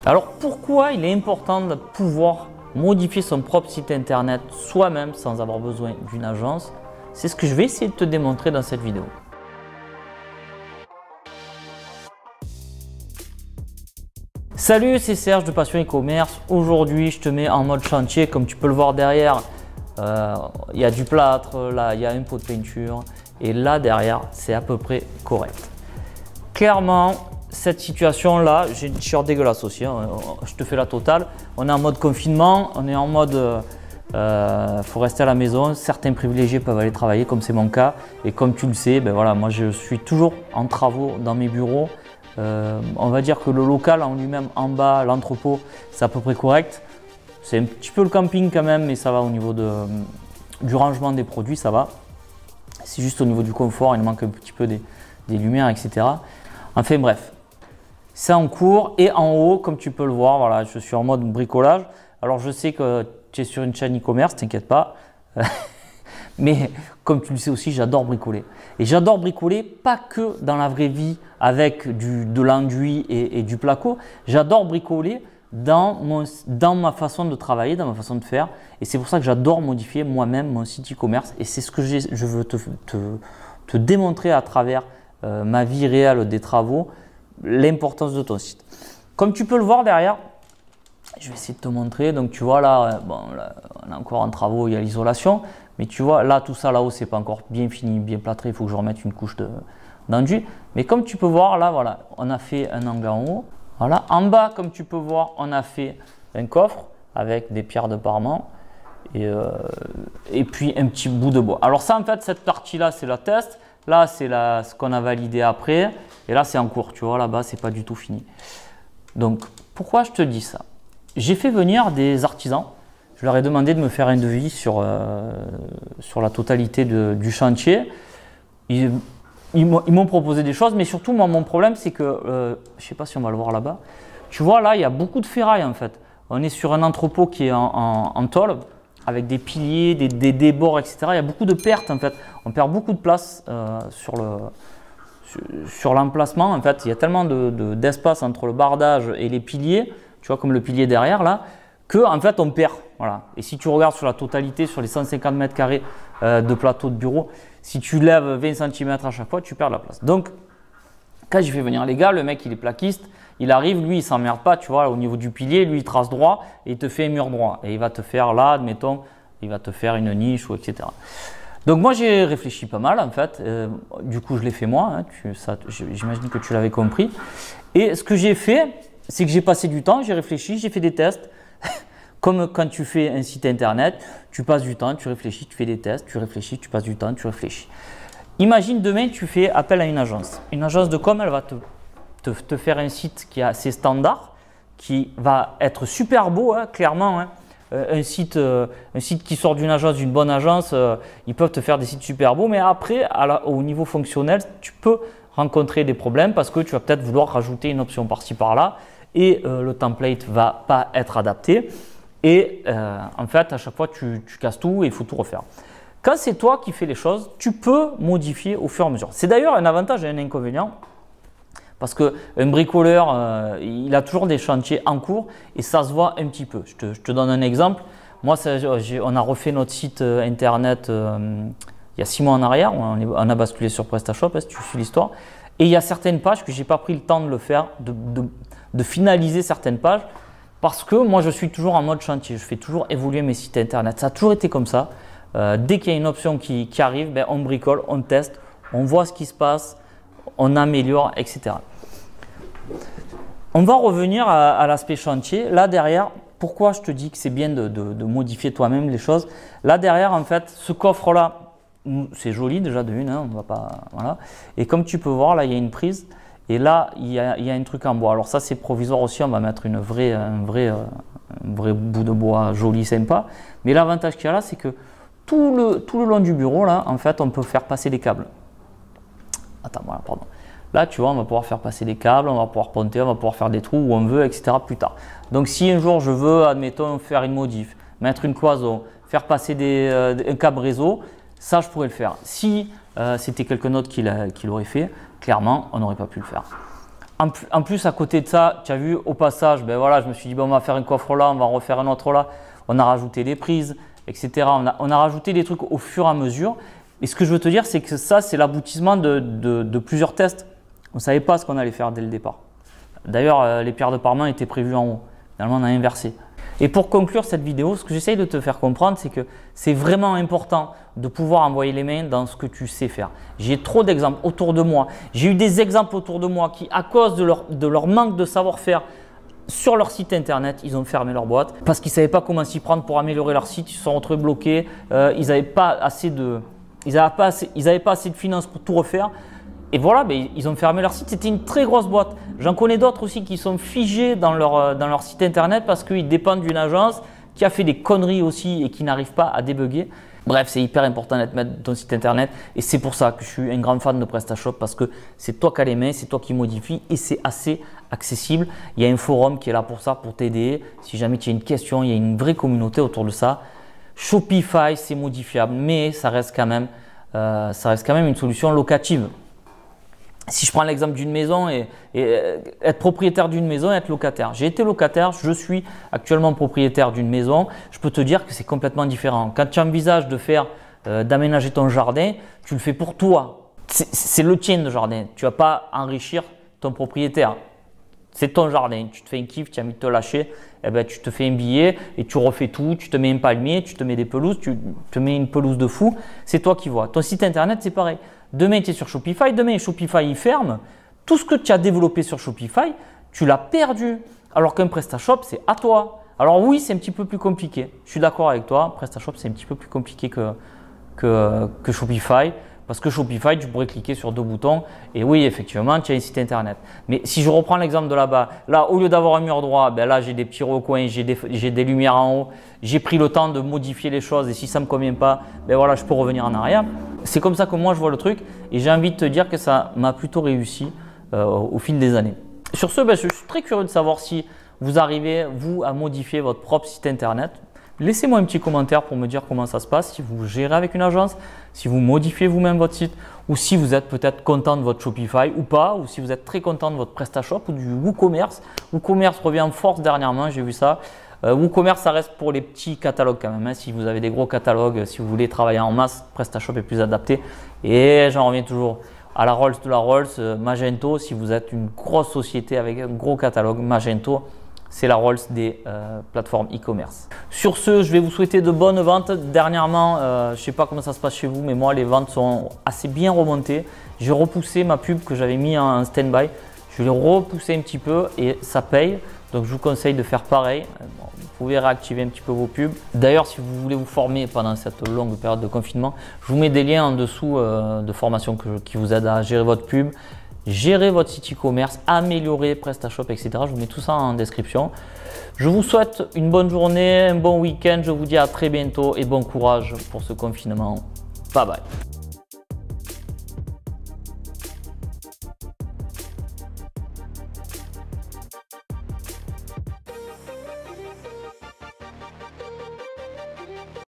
Alors pourquoi il est important de pouvoir modifier son propre site internet soi-même sans avoir besoin d'une agence? C'est ce que je vais essayer de te démontrer dans cette vidéo. Salut, c'est Serge de Passion e-commerce. Aujourd'hui, je te mets en mode chantier. Comme tu peux le voir derrière, il y a du plâtre, là il y a un pot de peinture et là derrière, c'est à peu près correct. Clairement, cette situation-là, j'ai une t-shirt dégueulasse aussi, hein, je te fais la totale. On est en mode confinement, on est en mode faut rester à la maison. Certains privilégiés peuvent aller travailler, comme c'est mon cas. Et comme tu le sais, ben voilà, moi je suis toujours en travaux dans mes bureaux. On va dire que le local en lui-même, en bas, l'entrepôt, c'est à peu près correct. C'est un petit peu le camping quand même, mais ça va au niveau du rangement des produits, ça va. C'est juste au niveau du confort, il manque un petit peu des lumières, etc. Enfin bref, c'est en cours et en haut, comme tu peux le voir, voilà, je suis en mode bricolage. Alors je sais que tu es sur une chaîne e-commerce, t'inquiète pas. Mais comme tu le sais aussi, j'adore bricoler. Et j'adore bricoler pas que dans la vraie vie avec de l'enduit et du placo. J'adore bricoler dans ma façon de travailler, dans ma façon de faire. Et c'est pour ça que j'adore modifier moi-même mon site e-commerce. Et c'est ce que je veux te démontrer à travers ma vie réelle des travaux, l'importance de ton site. Comme tu peux le voir derrière, je vais essayer de te montrer. Donc tu vois là, bon, là on est encore en travaux, il y a l'isolation. Mais tu vois, là, tout ça là-haut, c'est pas encore bien fini, bien plâtré. Il faut que je remette une couche d'enduit. Mais comme tu peux voir, là, voilà, on a fait un angle en haut. Voilà. En bas, comme tu peux voir, on a fait un coffre avec des pierres de parement et puis un petit bout de bois. Alors ça, en fait, cette partie-là, c'est la test. Là, c'est ce qu'on a validé après. Et là, c'est en cours. Tu vois, là-bas, c'est pas du tout fini. Donc, pourquoi je te dis ça? J'ai fait venir des artisans. Je leur ai demandé de me faire un devis sur la totalité du chantier. Ils m'ont proposé des choses, mais surtout, moi, mon problème, c'est que, je ne sais pas si on va le voir là-bas, tu vois, là, il y a beaucoup de ferraille, en fait. On est sur un entrepôt qui est en tôle, avec des piliers, des débords, etc. Il y a beaucoup de pertes, en fait. On perd beaucoup de place sur l'emplacement, en fait. Il y a tellement d'espace entre le bardage et les piliers, tu vois, comme le pilier derrière, là, que en fait on perd. Voilà. Et si tu regardes sur la totalité, sur les 150 mètres carrés de plateau de bureau, si tu lèves 20 cm à chaque fois, tu perds la place. Donc, quand j'ai fait venir les gars, le mec il est plaquiste, il arrive, lui il s'emmerde pas, tu vois, au niveau du pilier, lui il trace droit et il te fait un mur droit. Et il va te faire là, admettons, il va te faire une niche ou etc. Donc moi j'ai réfléchi pas mal en fait, du coup je l'ai fait moi, hein, j'imagine que tu l'avais compris. Et ce que j'ai fait, c'est que j'ai passé du temps, j'ai réfléchi, j'ai fait des tests. Comme quand tu fais un site internet, tu passes du temps, tu réfléchis, tu fais des tests, tu réfléchis, tu passes du temps, tu réfléchis. Imagine demain, tu fais appel à une agence. Une agence de com, elle va te faire un site qui est assez standard, qui va être super beau, hein, clairement. Hein. Un site qui sort d'une agence, d'une bonne agence, ils peuvent te faire des sites super beaux, mais après, au niveau fonctionnel, tu peux rencontrer des problèmes parce que tu vas peut-être vouloir rajouter une option par-ci par-là et le template ne va pas être adapté. Et en fait, à chaque fois, tu casses tout et il faut tout refaire. Quand c'est toi qui fais les choses, tu peux modifier au fur et à mesure. C'est d'ailleurs un avantage et un inconvénient parce qu'un bricoleur, il a toujours des chantiers en cours et ça se voit un petit peu. Je te donne un exemple. Moi, on a refait notre site internet il y a 6 mois en arrière. On a basculé sur PrestaShop, si tu suis l'histoire. Et il y a certaines pages que je n'ai pas pris le temps de le faire, de finaliser certaines pages. Parce que moi, je suis toujours en mode chantier. Je fais toujours évoluer mes sites internet. Ça a toujours été comme ça. Dès qu'il y a une option qui arrive, ben, on bricole, on teste, on voit ce qui se passe, on améliore, etc. On va revenir à l'aspect chantier. Là derrière, pourquoi je te dis que c'est bien de modifier toi-même les choses? Là derrière, en fait, ce coffre-là, c'est joli déjà de une. Hein, on va pas, voilà. Et comme tu peux voir, là, il y a une prise. Et là, il y a un truc en bois. Alors ça, c'est provisoire aussi. On va mettre un vrai bout de bois joli, sympa. Mais l'avantage qu'il y a là, c'est que tout le long du bureau, là, en fait, on peut faire passer les câbles. Attends, voilà, pardon. Là, tu vois, on va pouvoir faire passer les câbles, on va pouvoir ponter, on va pouvoir faire des trous où on veut, etc. plus tard. Donc, si un jour, je veux, admettons, faire une modif, mettre une cloison, faire passer un câble réseau, ça, je pourrais le faire. Si c'était quelqu'un d'autre qui l'aurait fait, clairement, on n'aurait pas pu le faire. En plus, à côté de ça, tu as vu, au passage, ben voilà, je me suis dit, bon, on va faire un coffre là, on va en refaire un autre là. On a rajouté les prises, etc. On a rajouté des trucs au fur et à mesure. Et ce que je veux te dire, c'est que ça, c'est l'aboutissement de plusieurs tests. On ne savait pas ce qu'on allait faire dès le départ. D'ailleurs, les pierres de parement étaient prévues en haut. Finalement, on a inversé. Et pour conclure cette vidéo, ce que j'essaye de te faire comprendre, c'est que c'est vraiment important de pouvoir envoyer les mains dans ce que tu sais faire. J'ai trop d'exemples autour de moi. J'ai eu des exemples autour de moi qui, à cause de leur manque de savoir-faire sur leur site internet, ils ont fermé leur boîte parce qu'ils ne savaient pas comment s'y prendre pour améliorer leur site. Ils se sont retrouvés bloqués. Ils n'avaient pas assez de finances pour tout refaire. Et voilà, ben, ils ont fermé leur site. C'était une très grosse boîte. J'en connais d'autres aussi qui sont figés dans leur site internet parce qu'ils dépendent d'une agence qui a fait des conneries aussi et qui n'arrive pas à débugger. Bref, c'est hyper important d'être maître de ton site internet et c'est pour ça que je suis un grand fan de PrestaShop parce que c'est toi qui as les mains, c'est toi qui modifies et c'est assez accessible. Il y a un forum qui est là pour ça, pour t'aider. Si jamais tu as une question, il y a une vraie communauté autour de ça. Shopify, c'est modifiable, mais ça reste quand même une solution locative. Si je prends l'exemple d'une maison et être propriétaire d'une maison et être locataire. J'ai été locataire, je suis actuellement propriétaire d'une maison. Je peux te dire que c'est complètement différent. Quand tu envisages d'aménager ton jardin, tu le fais pour toi. C'est le tien de jardin. Tu ne vas pas enrichir ton propriétaire. C'est ton jardin. Tu te fais un kiff, tu as envie de te lâcher, eh ben, tu te fais un billet et tu refais tout. Tu te mets un palmier, tu te mets des pelouses, tu te mets une pelouse de fou. C'est toi qui vois. Ton site internet, c'est pareil. Demain, tu es sur Shopify. Demain, Shopify, il ferme. Tout ce que tu as développé sur Shopify, tu l'as perdu. Alors qu'un PrestaShop, c'est à toi. Alors oui, c'est un petit peu plus compliqué. Je suis d'accord avec toi. PrestaShop, c'est un petit peu plus compliqué que Shopify. Parce que Shopify, tu pourrais cliquer sur 2 boutons et oui, effectivement, tu as un site internet. Mais si je reprends l'exemple de là-bas, là, au lieu d'avoir un mur droit, ben là, j'ai des petits recoins, j'ai des lumières en haut. J'ai pris le temps de modifier les choses et si ça ne me convient pas, ben voilà, je peux revenir en arrière. C'est comme ça que moi, je vois le truc et j'ai envie de te dire que ça m'a plutôt réussi au fil des années. Sur ce, ben, je suis très curieux de savoir si vous arrivez, vous, à modifier votre propre site internet. Laissez-moi un petit commentaire pour me dire comment ça se passe, si vous gérez avec une agence, si vous modifiez vous-même votre site ou si vous êtes peut-être content de votre Shopify ou pas, ou si vous êtes très content de votre PrestaShop ou du WooCommerce. WooCommerce revient en force dernièrement, j'ai vu ça. WooCommerce, ça reste pour les petits catalogues quand même. Hein. Si vous avez des gros catalogues, si vous voulez travailler en masse, PrestaShop est plus adapté. Et j'en reviens toujours à la Rolls de la Rolls, Magento. Si vous êtes une grosse société avec un gros catalogue, Magento, c'est la Rolls des plateformes e-commerce. Sur ce, je vais vous souhaiter de bonnes ventes. Dernièrement, je ne sais pas comment ça se passe chez vous, mais moi, les ventes sont assez bien remontées. J'ai repoussé ma pub que j'avais mis en stand-by. Je l'ai repoussé un petit peu et ça paye. Donc, je vous conseille de faire pareil. Bon, vous pouvez réactiver un petit peu vos pubs. D'ailleurs, si vous voulez vous former pendant cette longue période de confinement, je vous mets des liens en dessous de formation qui vous aident à gérer votre pub, gérer votre site e-commerce, améliorer PrestaShop, etc. Je vous mets tout ça en description. Je vous souhaite une bonne journée, un bon week-end. Je vous dis à très bientôt et bon courage pour ce confinement. Bye bye.